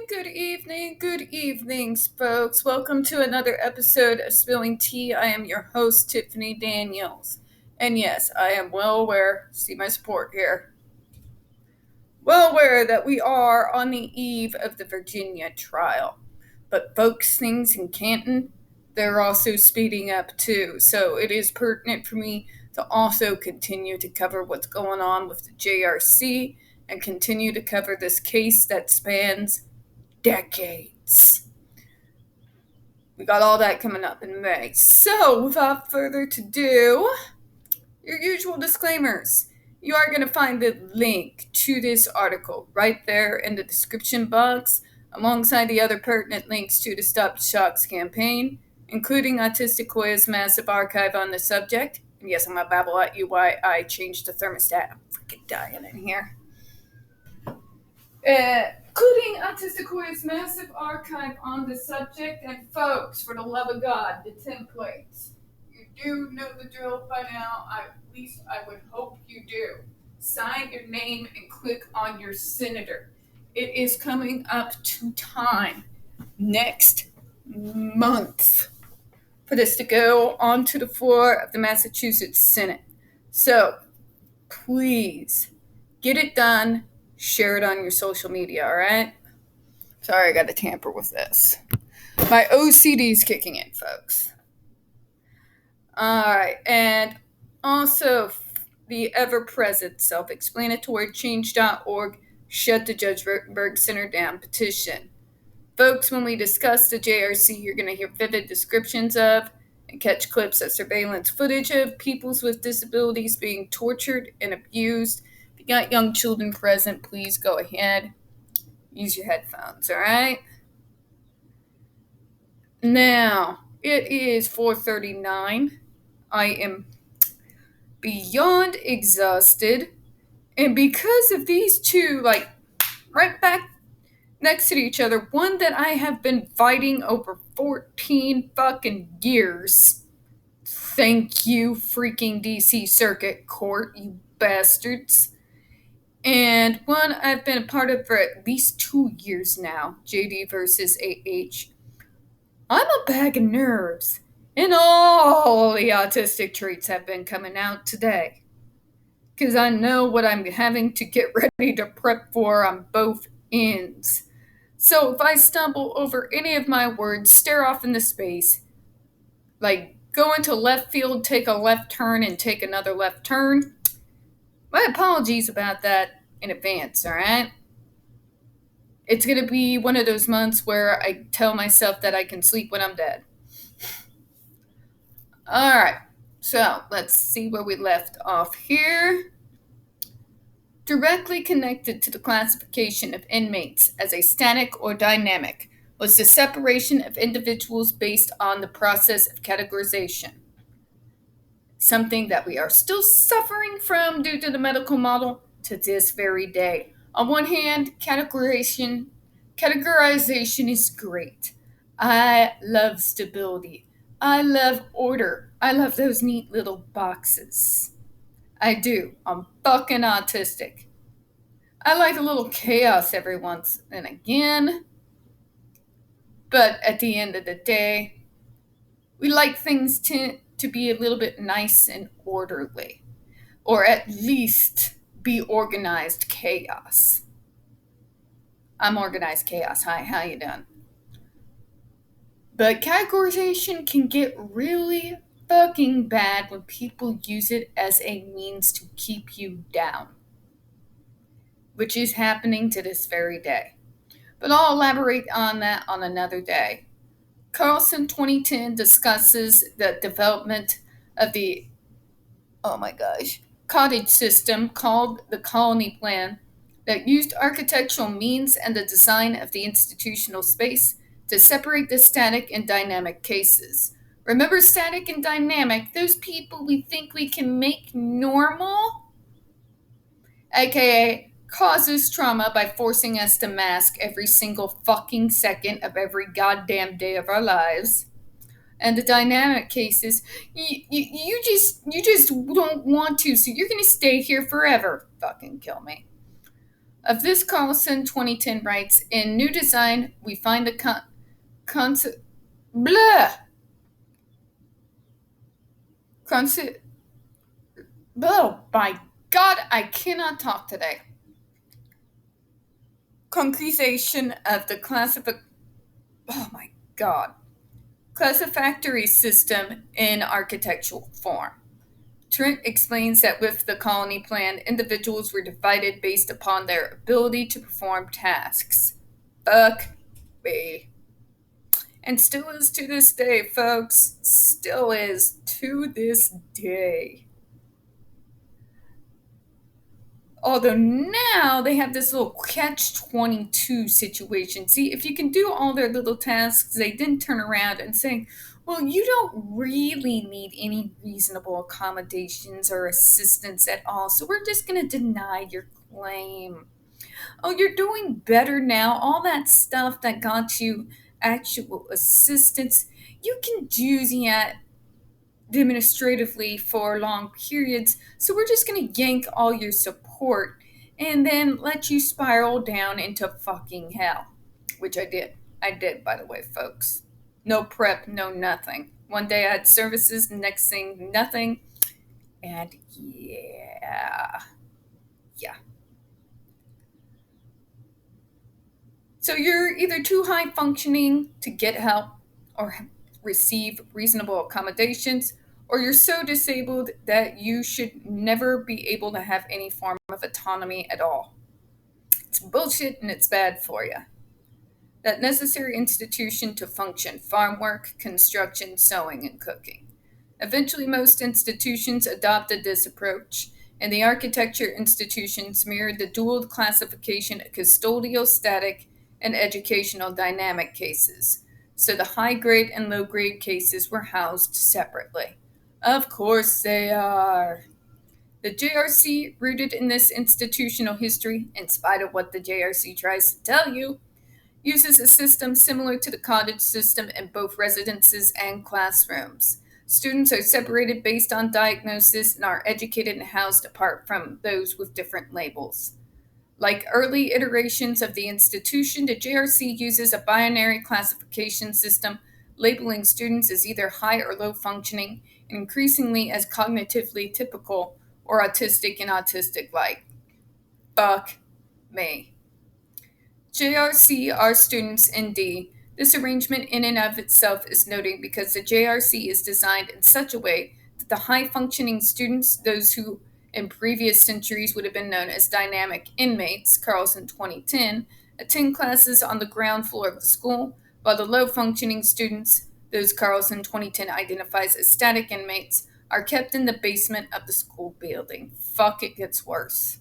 good evenings, folks. Welcome to another episode of Spilling Tea. I am your host, Tiffany Daniels. And yes, I am well aware, see my support here, well aware that we are on the eve of the Virginia trial. But folks, things in Canton, they're also speeding up too. So it is pertinent for me to also continue to cover what's going on with the JRC and continue to cover this case that spans decades. We got all that coming up in May. So, without further ado, your usual disclaimers. You are going to find the link to this article right there in the description box, alongside the other pertinent links to the Stop the Shocks campaign, including Autistic Hoya's massive archive on the subject. And yes, I'm going to babble at you why I changed the thermostat. I'm freaking dying in here. Including Autistic Hoya's massive archive on the subject. And folks, for the love of God, the templates. You do know the drill by now. At least I would hope you do. Sign your name and click on your senator. It is coming up to time next month for this to go onto the floor of the Massachusetts Senate. So, please, get it done. Share it on your social media, all right? Sorry, I got to tamper with this. My OCD's kicking in, folks. All right, and also the ever-present self-explanatory change.org shut the Judge Rotenberg Center down petition. Folks, when we discuss the JRC, you're going to hear vivid descriptions of and catch clips of surveillance footage of peoples with disabilities being tortured and abused. If you got young children present, please go ahead. Use your headphones, all right? Now, it is 4:39. I am beyond exhausted. And because of these two, right back next to each other, one that I have been fighting over 14 fucking years. Thank you, freaking DC Circuit Court, you bastards. And one I've been a part of for at least 2 years now, JD versus AH. I'm a bag of nerves, and all the autistic traits have been coming out today. Because I know what I'm having to get ready to prep for on both ends. So if I stumble over any of my words, stare off into space, like go into left field, take a left turn, and take another left turn, my apologies about that in advance, alright? It's going to be one of those months where I tell myself that I can sleep when I'm dead. Alright, so let's see where we left off here. Directly connected to the classification of inmates as a static or dynamic was the separation of individuals based on the process of categorization. Something that we are still suffering from due to the medical model to this very day. On one hand, categorization is great. I love stability. I love order. I love those neat little boxes. I do. I'm fucking autistic. I like a little chaos every once and again. But at the end of the day, we like things to be a little bit nice and orderly. Or at least be organized chaos. I'm organized chaos. Hi, how you doing? But categorization can get really fucking bad when people use it as a means to keep you down, which is happening to this very day. But I'll elaborate on that on another day. Carlson 2010 discusses the development of the, cottage system called the colony plan that used architectural means and the design of the institutional space to separate the static and dynamic cases. Remember static and dynamic, those people we think we can make normal? AKA causes trauma by forcing us to mask every single fucking second of every goddamn day of our lives. And the dynamic cases, you just don't want to, so you're gonna stay here forever. Fucking kill me. Of this, Carlson 2010 writes, in New Design, we find the concept. Blah! Concept. Oh, my God, I cannot talk today. Concretization of the classifactory system in architectural form. Trent explains that with the colony plan, individuals were divided based upon their ability to perform tasks. Fuck me. And still is to this day, folks. Still is to this day. Although now they have this little catch-22 situation. See, if you can do all their little tasks, they then turn around and say, well, you don't really need any reasonable accommodations or assistance at all, so we're just going to deny your claim. Oh, you're doing better now. All that stuff that got you actual assistance, you can do that administratively for long periods, so we're just going to yank all your support and then let you spiral down into fucking hell. Which I did. I did, by the way, folks. No prep, no nothing. One day I had services, the next thing, nothing. And yeah. So you're either too high functioning to get help or receive reasonable accommodations, or you're so disabled that you should never be able to have any form of autonomy at all. It's bullshit and it's bad for you. That necessary institution to function: farm work, construction, sewing, and cooking. Eventually, most institutions adopted this approach, and the architecture institutions mirrored the dual classification of custodial static and educational dynamic cases. So the high grade and low grade cases were housed separately. Of course they are. The JRC, rooted in this institutional history, in spite of what the JRC tries to tell you, uses a system similar to the cottage system in both residences and classrooms. Students are separated based on diagnosis and are educated and housed apart from those with different labels. Like early iterations of the institution, the JRC uses a binary classification system, labeling students as either high or low functioning, and increasingly as cognitively typical or autistic and autistic-like. Fuck me. JRC are students in D. This arrangement in and of itself is noting because the JRC is designed in such a way that the high-functioning students, those who in previous centuries would have been known as dynamic inmates, Carlson 2010, attend classes on the ground floor of the school, while the low-functioning students, those Carlson 2010 identifies as static inmates, are kept in the basement of the school building. Fuck, it gets worse.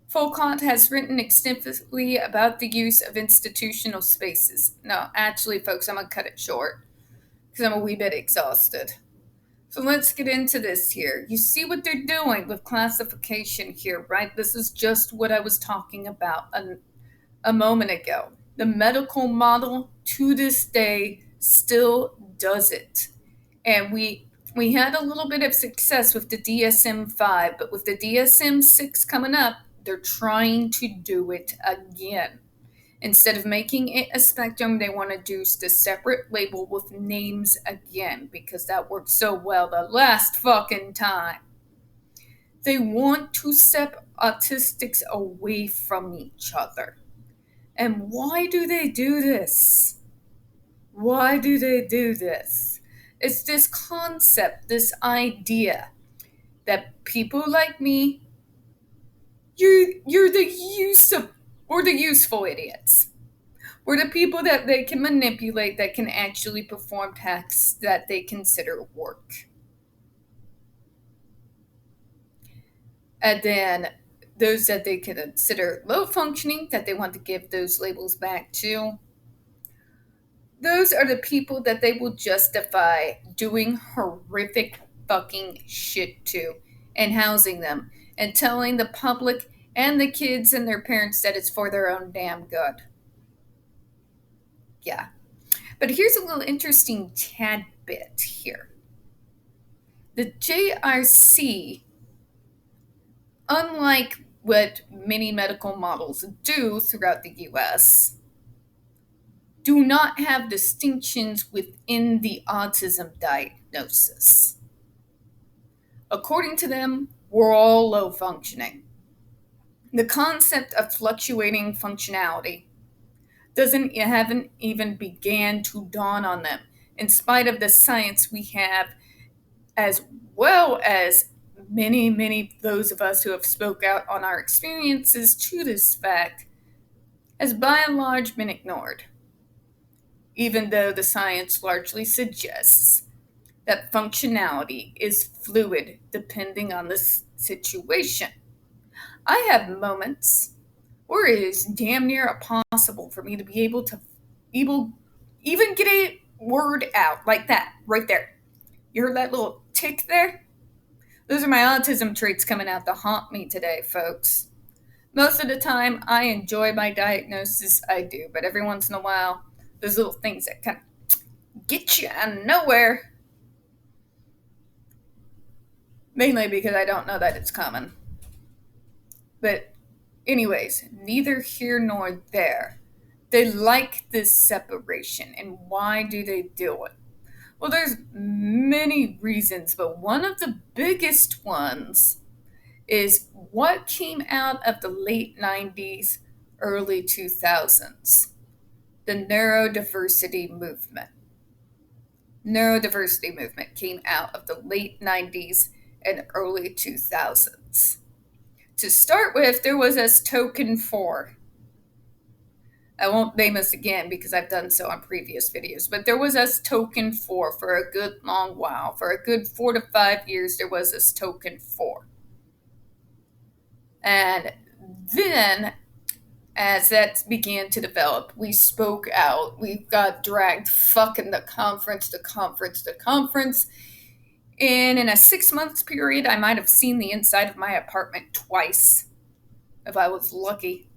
Foucault has written extensively about the use of institutional spaces. No, actually, folks, I'm going to cut it short because I'm a wee bit exhausted. So let's get into this here. You see what they're doing with classification here, right? This is just what I was talking about a moment ago. The medical model to this day still does it. And we had a little bit of success with the DSM-5, but with the DSM-6 coming up, they're trying to do it again. Instead of making it a spectrum, they want to do a separate label with names again, because that worked so well the last fucking time. They want to set autistics away from each other. And why do they do this? Why do they do this? It's this concept, this idea that people like me, you're the useful idiots. We're the people that they can manipulate, that can actually perform tasks that they consider work. And then those that they consider low functioning, that they want to give those labels back to, those are the people that they will justify doing horrific fucking shit to and housing them and telling the public and the kids and their parents that it's for their own damn good. Yeah. But here's a little interesting tad bit here. The JRC, unlike what many medical models do throughout the US, do not have distinctions within the autism diagnosis. According to them, we're all low functioning. The concept of fluctuating functionality haven't even began to dawn on them, in spite of the science we have, as well as many those of us who have spoke out on our experiences to this fact, has by and large been ignored, even though the science largely suggests that functionality is fluid depending on the situation. I have moments where it is damn near impossible for me to be able to even get a word out like that, right there. You heard that little tick there? Those are my autism traits coming out to haunt me today, folks. Most of the time, I enjoy my diagnosis, I do, but every once in a while, there's little things that kind of get you out of nowhere. Mainly because I don't know that it's coming. But anyways, neither here nor there. They like this separation, and why do they do it? Well, there's many reasons, but one of the biggest ones is what came out of the late 90s, early 2000s, the neurodiversity movement. Neurodiversity movement came out of the late 90s and early 2000s. To start with, there was this token 4. I won't name us again because I've done so on previous videos, but there was this token 4 for a good long while. For a good 4 to 5 years, there was this token 4. And then, as that began to develop, we spoke out. We got dragged fucking to conference. And in a 6-month period, I might have seen the inside of my apartment twice, if I was lucky.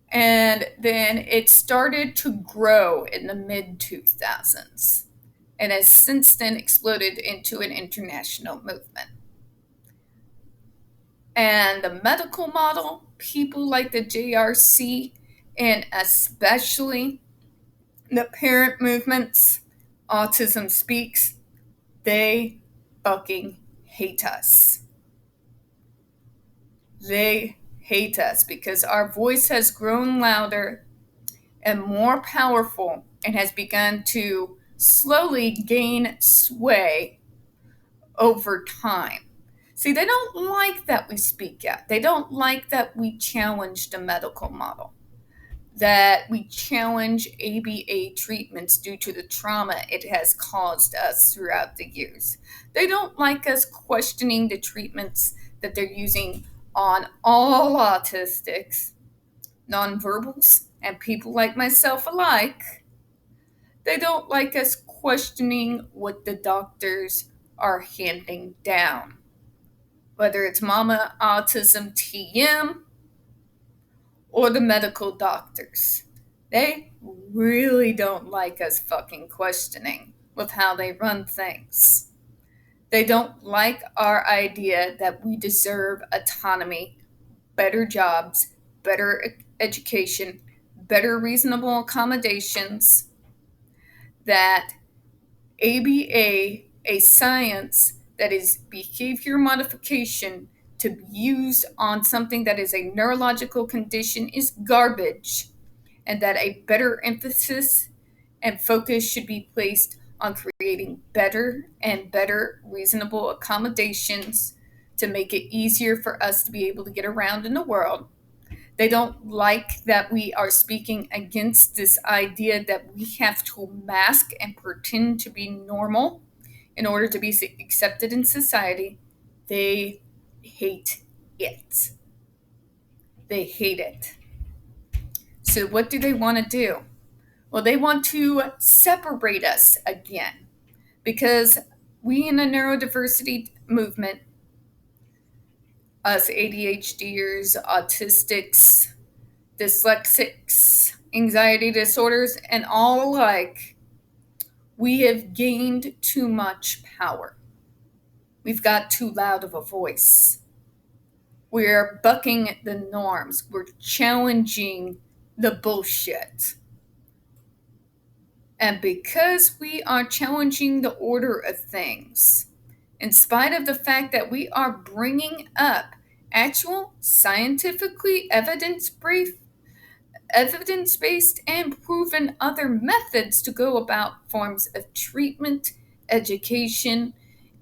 And then it started to grow in the mid-2000s, and has since then exploded into an international movement. And the medical model, people like the JRC, and especially the parent movements, Autism Speaks, they fucking hate us. They hate us because our voice has grown louder and more powerful and has begun to slowly gain sway over time. See, they don't like that we speak out. They don't like that we challenge the medical model, that we challenge ABA treatments due to the trauma it has caused us throughout the years. They don't like us questioning the treatments that they're using on all autistics, nonverbals, and people like myself alike. They don't like us questioning what the doctors are handing down, whether it's Mama Autism TM or the medical doctors. They really don't like us fucking questioning with how they run things. They don't like our idea that we deserve autonomy, better jobs, better education, better reasonable accommodations, that ABA, a science that is behavior modification to be used on something that is a neurological condition, is garbage, and that a better emphasis and focus should be placed on creating better and better reasonable accommodations to make it easier for us to be able to get around in the world. They don't like that we are speaking against this idea that we have to mask and pretend to be normal in order to be accepted in society. They hate it. They hate it. So what do they want to do? Well, they want to separate us again, because we in the neurodiversity movement, us ADHDers, autistics, dyslexics, anxiety disorders, and all alike, we have gained too much power. We've got too loud of a voice. We're bucking the norms. We're challenging the bullshit. And because we are challenging the order of things, in spite of the fact that we are bringing up actual scientifically evidence-based and proven other methods to go about forms of treatment, education,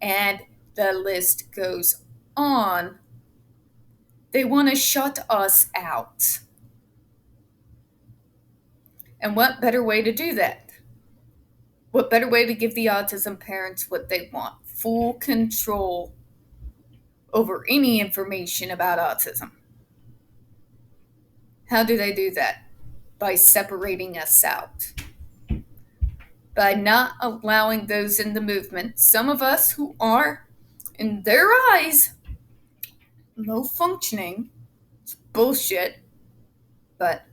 and the list goes on, they want to shut us out. And what better way to do that? What better way to give the autism parents what they want? Full control over any information about autism. How do they do that? By separating us out. By not allowing those in the movement, some of us who are, in their eyes, low functioning, it's bullshit, but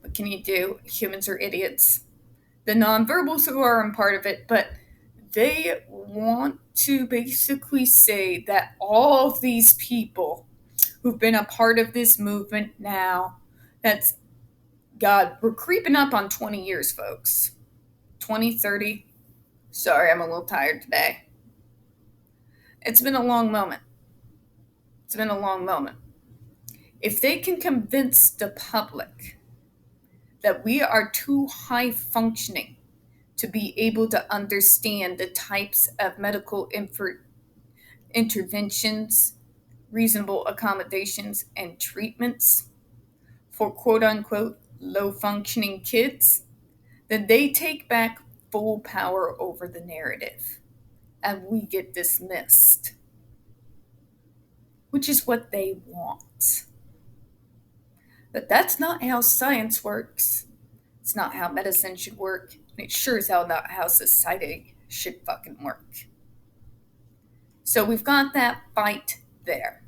what can you do? Humans are idiots. The nonverbals who are a part of it, but they want to basically say that all of these people who've been a part of this movement now, that's, God, we're creeping up on 20 years, folks. 20, 30. Sorry, I'm a little tired today. It's been a long moment. It's been a long moment. If they can convince the public that we are too high functioning to be able to understand the types of medical interventions, reasonable accommodations, and treatments for quote-unquote low-functioning kids, then they take back full power over the narrative, and we get dismissed, which is what they want. But that's not how science works. It's not how medicine should work, and it sure as hell not how society should fucking work. So we've got that fight there.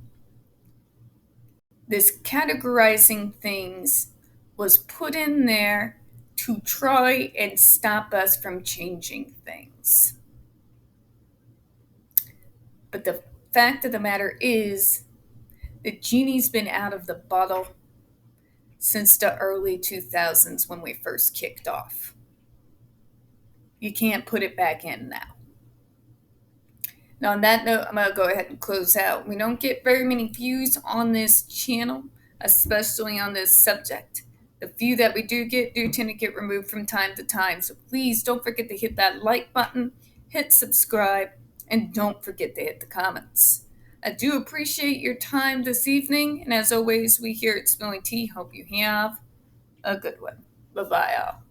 This categorizing things was put in there to try and stop us from changing things. But the fact of the matter is, the genie's been out of the bottle since the early 2000s when we first kicked off. You can't put it back in now. Now, on that note, I'm going to go ahead and close out. We don't get very many views on this channel, especially on this subject. The few that we do tend to get removed from time to time. So please don't forget to hit that like button, hit subscribe, and don't forget to hit the comments. I do appreciate your time this evening. And as always, we here at Spilling Tea hope you have a good one. Bye-bye, all.